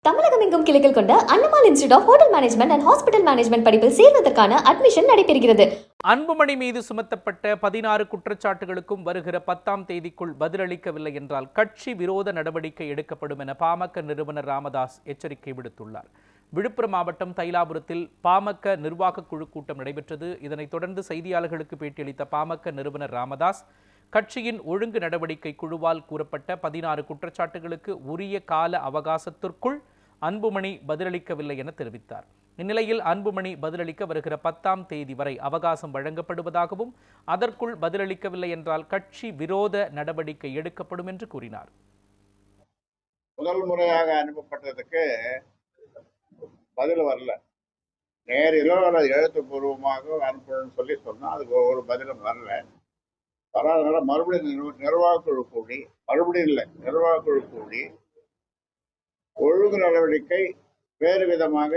தமிழகம் எங்கும் கிளைகள் கொண்ட Annamalai institute of hotel management and hospital management படிப்பில் சேர்வதற்கான அட்மிஷன் நடைபெறுகிறது. அன்புமணி மீது சுமத்தப்பட்ட 16 குற்றச்சாட்டுகளுக்கும் வருகிற 10ஆம் தேதிக்குள் பதிலளிக்கவில்லை என்றால் கட்சி விரோத நடவடிக்கை எடுக்கப்படும் என பாமக நிறுவனர் ராமதாஸ் எச்சரிக்கை விடுத்துள்ளார். விழுப்புரம் மாவட்டம் தைலாபுரத்தில் பாமக நிர்வாக குழு கூட்டம் நடைபெற்றது. இதனைத் தொடர்ந்து செய்தியாளர்களுக்கு பேட்டியளித்த பாமக நிறுவனர் ராமதாஸ், கட்சியின் ஒழுங்கு நடவடிக்கை குழுவால் கூறப்பட்ட 16 குற்றச்சாட்டுகளுக்கு உரிய கால அவகாசத்திற்குள் அன்புமணி பதிலளிக்கவில்லை என தெரிவித்தார். இந்நிலையில் அன்புமணி பதிலளிக்க வருகிற 10ஆம் தேதி வரை அவகாசம் வழங்கப்படுவதாகவும் அதற்குள் பதிலளிக்கவில்லை என்றால் கட்சி விரோத நடவடிக்கை எடுக்கப்படும் என்று கூறினார். முதல் முறையாக அனுப்பப்பட்டதுக்கு பதில் வரல, நேரிலோ அல்லது எழுத்துப்பூர்வமாக அனுப்பணும்னு சொல்லி சொன்னா அதுக்கு ஒரு பதிலும் வரல. வராதனால மறுபடியும் நிர்வாகக்குழு கூடி, மறுபடியும் இல்லை நிர்வாகக்குழு கூடி ஒழுங்கு நடவடிக்கை வேறு விதமாக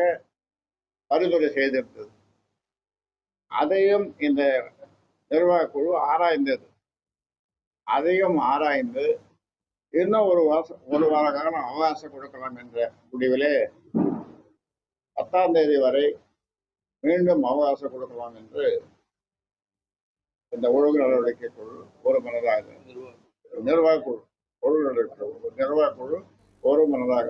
பரிந்துரை செய்திருந்தது. அதையும் இந்த நிர்வாகக்குழு ஆராய்ந்தது. அதையும் ஆராய்ந்து இன்னும் ஒரு வார காலம் அவகாசம் கொடுக்கலாம் என்ற முடிவிலே 10ஆம் தேதி வரை மீண்டும் அவகாசம் கொடுக்கலாம் என்று இந்த ஒழுங்கு நடவடிக்கை குழு ஒரு மனதாக, நிர்வாகக்குழு ஒழுங்கு நடவடிக்கை நிர்வாகக்குழு ஒரு மனதாக